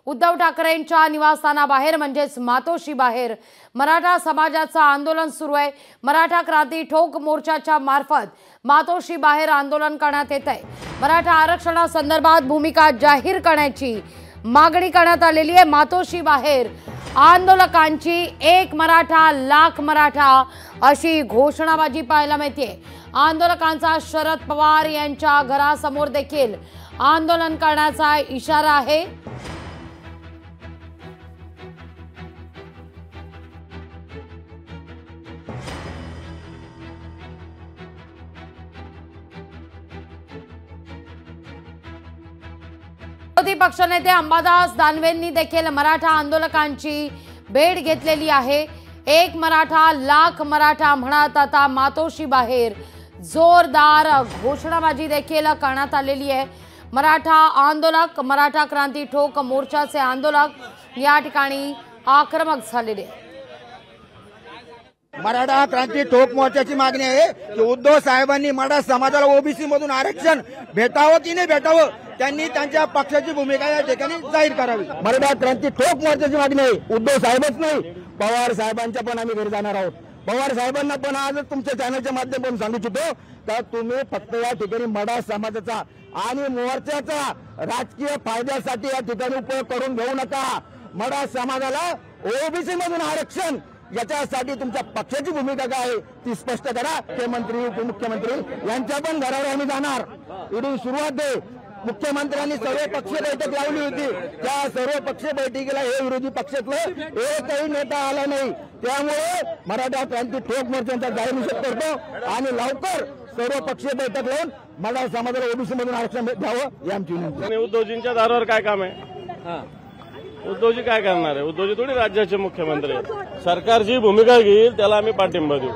उद्धव ठाकरेंच्या निवासस्थानाबाहेर म्हणजेच मातोश्री बाहेर मराठा समाजाचं आंदोलन सुरू आहे। मराठा क्रांती ठोक मोर्चाच्या मार्फत मातोश्री बाहेर आंदोलन करण्यात येत आहे। मराठा आरक्षणासंदर्भात भूमिका जाहीर करण्याची मागणी करण्यात आलेली आहे। मातोश्री बाहेर आंदोलकांची एक मराठा लाख मराठा अशी घोषणाबाजी पाहायला मिळते। आंदोलकांचा शरद पवार यांच्या घरासमोर देखील आंदोलन करण्याचा इशारा आहे। विरोधी पक्षनेते अंबादास दानवेंनी देखील मराठा आंदोलकांची भेट घेतलेली आहे। एक मराठा लाख मराठा म्हणत आता मातोश्री बाहेर जोरदार घोषणाबाजी देखील करण्यात आलेली आहे। मराठा आंदोलक मराठा क्रांती ठोक मोर्चाचे आंदोलक या ठिकाणी आक्रमक झालेले आहेत। मराठा क्रांती ठोक मोर्चाची मागणी आहे की उद्धव साहेबांनी मराठा समाजाला ओबीसी मधून आरक्षण भेटावं की नाही भेटावं त्यांनी त्यांच्या पक्षाची भूमिका या ठिकाणी जाहीर करावी। मराठा क्रांती ठोक मोर्चाची मागणी आहे। उद्धव साहेबच नाही पवार साहेबांच्या पण आम्ही घरी जाणार आहोत। पवार साहेबांना पण आज तुमच्या चॅनलच्या माध्यमातून सांगू इच्छितो का तुम्ही फक्त या ठिकाणी मराठा समाजाचा आणि मोर्चाचा राजकीय फायद्यासाठी या ठिकाणी उपयोग करून घेऊ नका। मराठा समाजाला ओबीसी मधून आरक्षण याच्यासाठी तुमच्या पक्षाची भूमिका काय आहे ती स्पष्ट करा। मुख्यमंत्री उपमुख्यमंत्री यांच्या पण घरावर आम्ही जाणार। इथून सुरुवात आहे। मुख्यमंत्र्यांनी सर्व पक्ष बैठक लावली होती। त्या सर्व पक्ष बैठकीला हे विरोधी पक्षातलं एकही नेता आला नाही। त्यामुळे मराठा क्रांती ठोक मोर्चाचा जाहीर निषेध करतो आणि लवकर सर्व पक्षीय बैठक लावून मराठा समाजाला ओबीसी मधून आरक्षण द्यावं ही आमची विनंती। उद्धवजींच्या दारावर काय काम आहे? उद्धवजी काय करणार आहे? उद्धवजी थोडी राज्याचे मुख्यमंत्री आहेत। सरकारची भूमिका घेईल त्याला आम्ही पाठिंबा देऊ।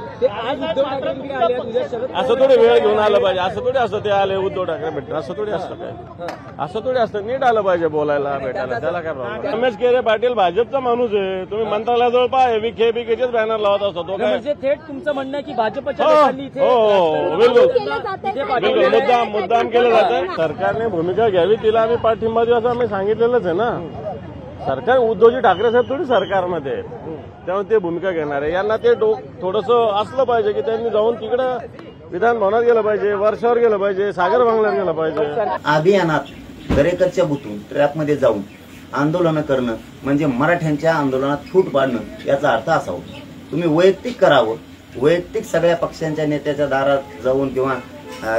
असं थोडी वेळ घेऊन आलं पाहिजे। असं थोडी असतं ते आले उद्धव ठाकरे भेटले असं थोडी असतं काय? असं थोडी असतं। नीट आलं पाहिजे बोलायला भेटायला त्याला काय प्रॉब्लेम? रमेश केरे पाटील भाजपचा माणूस आहे। तुम्ही मंत्रालयाजवळ पाय विखे बिखेचेच बॅनर लावत असतो तो काय? थेट तुमचं म्हणणं आहे की भाजपच्या बिलकुल मुद्दाम केलं जातं। सरकारने भूमिका घ्यावी तिला आम्ही पाठिंबा देऊ असं आम्ही सांगितलेलंच आहे ना। सरकार उद्धवजी ठाकरे साहेब थोडी सरकारमध्ये त्यामुळे ते भूमिका घेणार आहे। यांना ते थोडंसं असलं पाहिजे की त्यांनी जाऊन तिकडं विधान भवनात गेलं पाहिजे, वर्षावर गेलं पाहिजे, सागर बंगल्यात गेलं पाहिजे। अभियानात दरेकरच्या बुथून ट्रॅपमध्ये जाऊन आंदोलन करणं म्हणजे मराठ्यांच्या आंदोलनात फूट पाडणं याचा अर्थ असा होतो। तुम्ही वैयक्तिक करावं, वैयक्तिक सगळ्या पक्षांच्या नेत्याच्या दारात जाऊन किंवा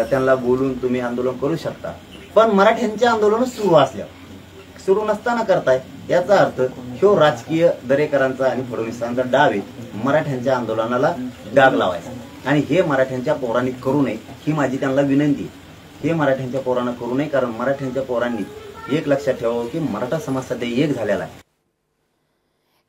त्यांना बोलून तुम्ही आंदोलन करू शकता। पण मराठ्यांचे आंदोलन सुरू नसताना करताय याचा अर्थ ह्यो राजकीय दरेकरांचा आणि फडणवीसांचा डाव आहे मराठ्यांच्या आंदोलनाला डाग लावायचा। आणि हे मराठ्यांच्या पोरांनी करू नये ही माझी त्यांना विनंती आहे। हे मराठ्यांच्या पोरांना करू नये कारण मराठ्यांच्या पोरांनी एक लक्षात ठेवावं की मराठा समाज सध्या एक झालेला आहे।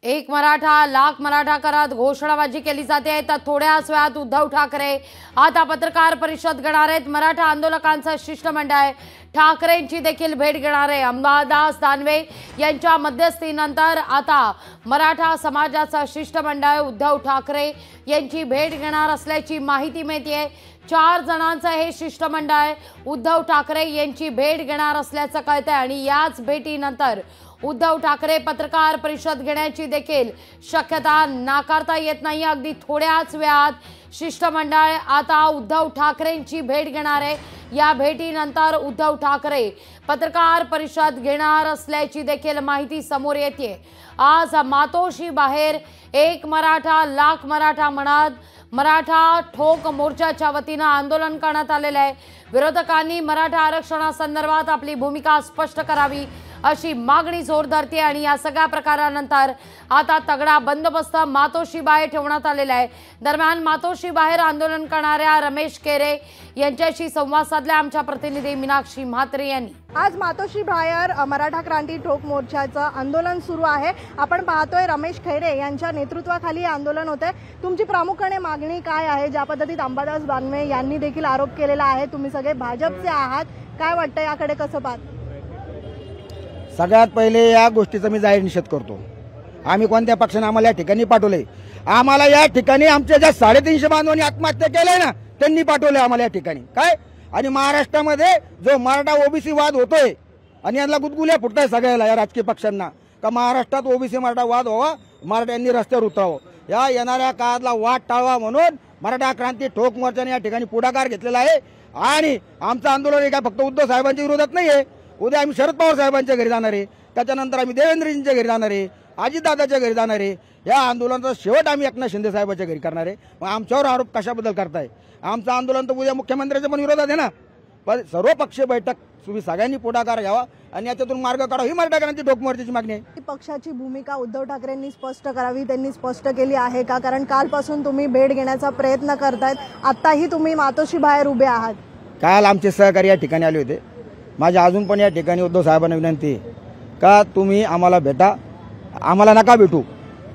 एक मराठा लाख मराठा करत घोषणाबाजी केली जाते। तर थोड्याच वेळात उद्धव ठाकरे आता पत्रकार परिषद घेणार आहेत। मराठा आंदोलकांचं शिष्टमंडळ ठाकरेंची देखील भेट घेणार आहे। अंबादास दानवे यांच्या मध्यस्थीनंतर आता मराठा समाजाचं शिष्टमंडळ उद्धव ठाकरे यांची भेट घेणार असल्याची माहिती मिळते। 4 जणांचं हे शिष्टमंडळ उद्धव ठाकरे यांची भेट घेणार असल्याचं कळतंय आणि याच भेटीनंतर उद्धव ठाकरे पत्रकार परिषद घेण्याची देखील शक्यता नाकारता येत नाही। अगदी थोड्याच वेळात शिष्टमंडळ आता उद्धव ठाकरेंची भेट घेणार आहे। या भेटीनंतर उद्धव ठाकरे पत्रकार परिषद घेणार असल्याची देखील माहिती समोर येते। आज मातोश्री बाहेर एक मराठा लाख मराठा म्हणत मराठा ठोक मोर्चाच्या वतीनं आंदोलन करण्यात आलेलं आहे। विरोधकांनी मराठा आरक्षणासंदर्भात आपली भूमिका स्पष्ट करावी अशी मागणी जोर धरते आणि या सगळ्या प्रकारानंतर आता तगडा बंदोबस्त मातोश्री बाहेर ठेवण्यात आलेला आहे। दरम्यान मातोश्री बाहेर आंदोलन करणाऱ्या रमेश केरे यांच्याशी संवाद साधला आमच्या प्रतिनिधी मीनाक्षी म्हात्रे यांनी। आज मातोश्री बाहेर मराठा क्रांती ठोक मोर्चाचं आंदोलन सुरू आहे। आपण पाहतोय रमेश खैरे यांच्या नेतृत्वाखाली आंदोलन होते। तुमची प्रामुख्याने मागणी काय आहे? ज्या पद्धतीत अंबादास दानवे यांनी देखील आरोप केलेला आहे तुम्ही सगळे भाजपचे आहात, काय वाटतं याकडे कसं पाहता? सगळ्यात पहिले या गोष्टीचा मी जाहीर निषेध करतो। आम्ही कोणत्या पक्षाने आम्हाला या ठिकाणी पाठवले? आम्हाला या ठिकाणी आमच्या ज्या 350 बांधवांनी आत्महत्या केल्या ना त्यांनी पाठवले आम्हाला या ठिकाणी काय? आणि महाराष्ट्रामध्ये जो मराठा ओबीसी वाद होतोय आणि यांना गुदगुल्या फुटताय सगळ्याला या राजकीय पक्षांना का महाराष्ट्रात ओबीसी मराठा वाद व्हावा, मराठ्यांनी रस्त्यावर उतरावं. या येणाऱ्या काळातला वाद टाळवा म्हणून मराठा क्रांती ठोक मोर्चाने या ठिकाणी पुढाकार घेतलेला आहे. आणि आमचं आंदोलन हे काय फक्त उद्धव साहेबांच्या विरोधात नाही आहे. उद्या आम्ही शरद पवार साहेबांच्या घरी जाणार आहे, त्याच्यानंतर आम्ही देवेंद्रजींच्या घरी जाणार आहे, अजितदादाच्या घरी जाणार आहे. या आंदोलनाचा शेवट आम्ही एकनाथ शिंदे साहेबांच्या घरी करणार आहे. मग आमच्यावर आरोप कशाबद्दल करताय? आमचं आंदोलन तर उद्या मुख्यमंत्र्यांच्या पण विरोधात आहे ना. पण सर्व पक्षीय बैठक तुम्ही सगळ्यांनी पुढाकार घ्यावा आणि याच्यातून मार्ग काढावा, ही मराठा क्रांती ठोक मोर्चाची मागणी आहे. पक्षाची भूमिका उद्धव ठाकरेंनी स्पष्ट करावी, त्यांनी स्पष्ट केली आहे का? कारण कालपासून तुम्ही भेट घेण्याचा प्रयत्न करतायत, आताही तुम्ही मातोश्री बाहेर उभे आहात. काल आमचे सहकारी या ठिकाणी आले होते. माझी अजून पण या ठिकाणी उद्धव साहेबांना विनंती आहे का तुम्ही आम्हाला भेटा, आम्हाला नका भेटू.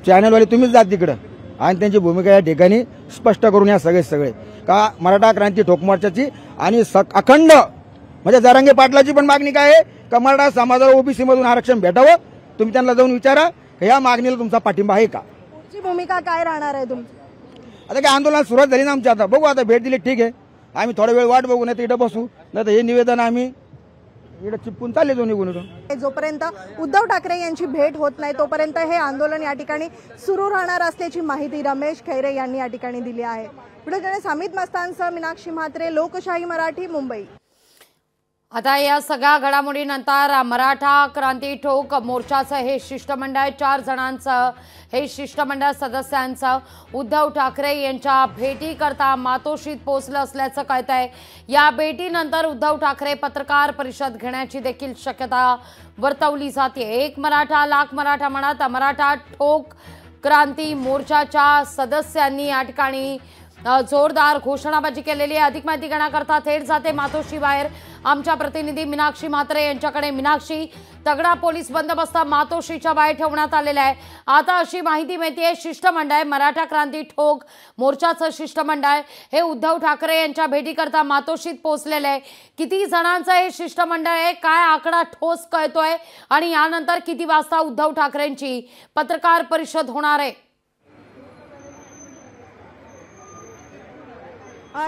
चॅनलवाले तुम्हीच जा तिकडं आणि त्यांची भूमिका या ठिकाणी स्पष्ट करून या सगळे का मराठा क्रांती ठोक मोर्चाची आणि अखंड म्हणजे जरांगे पाटलाची पण मागणी काय आहे का मराठा समाजाला ओबीसी मधून आरक्षण भेटावं. तुम्ही त्यांना जाऊन विचारा या मागणीला तुमचा पाठिंबा आहे का. पुढची भूमिका काय राहणार आहे तुमची? आता काय आंदोलन सुरुवात झाली ना आमची, आता बघू. आता भेट दिली ठीक आहे, आम्ही थोडा वेळ वाट बघू, नाही तर इथं बसू, नाही तर हे निवेदन आम्ही इकडे चिपकून चालले दोन्ही गुण. जोपर्यंत उद्धव ठाकरे यांची भेट होत नाही तोपर्यंत हे आंदोलन या ठिकाणी सुरू राहणार असल्याची माहिती रमेश खैरे यांनी या ठिकाणी दिली आहे. पुढे जणांसह अमित मस्तानसह मीनाक्षी म्हात्रे, लोकशाही मराठी, मुंबई. आता या सगळ्या घडामोडीनंतर मराठा क्रांती ठोक मोर्चाचं हे शिष्टमंडळ 4 जणांचं हे शिष्टमंडळ सदस्यांचं उद्धव ठाकरे यांच्या भेटीकरता मातोश्रीत पोहोचलं असल्याचं कळतंय. या भेटीनंतर उद्धव ठाकरे पत्रकार परिषद घेण्याची देखील शक्यता वर्तवली जाते. एक मराठा लाख मराठा म्हणत मराठा ठोक क्रांती मोर्चाच्या सदस्यांनी या ठिकाणी जोरदार घोषणाबाजी केलेली आहे. अधिक माहिती घेण्याकरता थेट जाते मातोश्री बाहेर आमच्या प्रतिनिधी मीनाक्षी म्हात्रे यांच्याकडे. मीनाक्षी, तगडा पोलीस बंदोबस्त मातोश्रीच्या बाहेर ठेवण्यात आलेला आहे. आता अशी माहिती मिळते शिष्टमंडळ मराठा क्रांती ठोक मोर्चाचं शिष्टमंडळ हे उद्धव ठाकरे यांच्या भेटीकरता मातोश्रीत पोहोचलेलं आहे. किती जणांचं हे शिष्टमंडळ आहे, काय आकडा ठोस कळतोय आणि यानंतर किती वाजता उद्धव ठाकरेंची पत्रकार परिषद होणार आहे?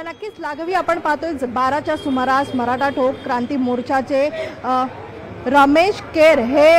नक्कीच लाघवी, आपण पाहतोय 12च्या सुमारास मराठा ठोक क्रांती मोर्चाचे रमेश केर हे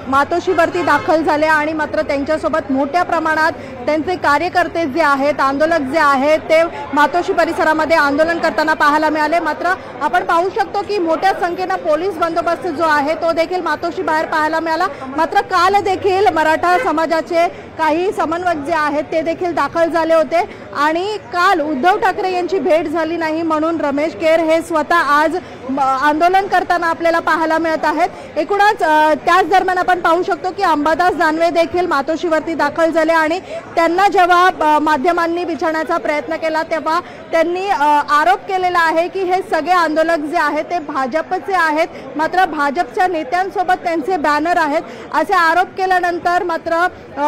मातोश्रीवरती दाखल झाले आणि मात्र त्यांच्यासोबत मोठ्या प्रमाणात त्यांचे कार्यकर्ते जे आहेत, आंदोलक जे आहेत ते मातोश्री परिसरामध्ये आंदोलन करताना पाहायला मिळाले. मात्र आपण पाहू शकतो की मोठ्या संख्येनं पोलीस बंदोबस्त जो आहे तो देखील मातोश्री बाहेर पाहायला मिळाला. मात्र काल देखील मराठा समाजाचे काही समन्वयक जे आहेत ते देखील दाखल झाले होते आणि काल उद्धव ठाकरे यांची भेट झाली नाही म्हणून रमेश केर हे स्वतः आज आंदोलन करताना आपल्याला पाहायला मिळत आहेत. एकूणच त्याच दरम्यान आपण पाहू शकतो की अंबादास दानवे देखील मातोश्रीवरती दाखल झाले आणि त्यांना जेव्हा माध्यमांनी विचारण्याचा प्रयत्न केला तेव्हा त्यांनी आरोप केलेला आहे की हे सगळे आंदोलक जे आहेत ते भाजपचे आहेत, मात्र भाजपच्या नेत्यांसोबत त्यांचे बॅनर आहेत असे आरोप केल्यानंतर मात्र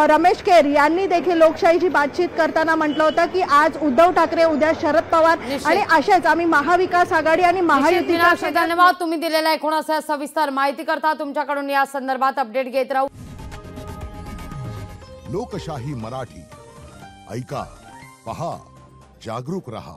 रमेश केर यांनी देखील लोकशाहीची बातचीत करताना म्हटलं होतं की आज उद्धव ठाकरे, उद्या शरद पवार आणि अशाच आम्ही महाविकास आघाडी आणि महायुतीच्या. धन्यवाद तुम्ही दिलेला एकूण असा सविस्तर माहिती करता. तुमच्याकडून या संदर्भात अपडेट घेत राहू. लोकशाही मराठी ऐका, पहा, जागरूक रहा.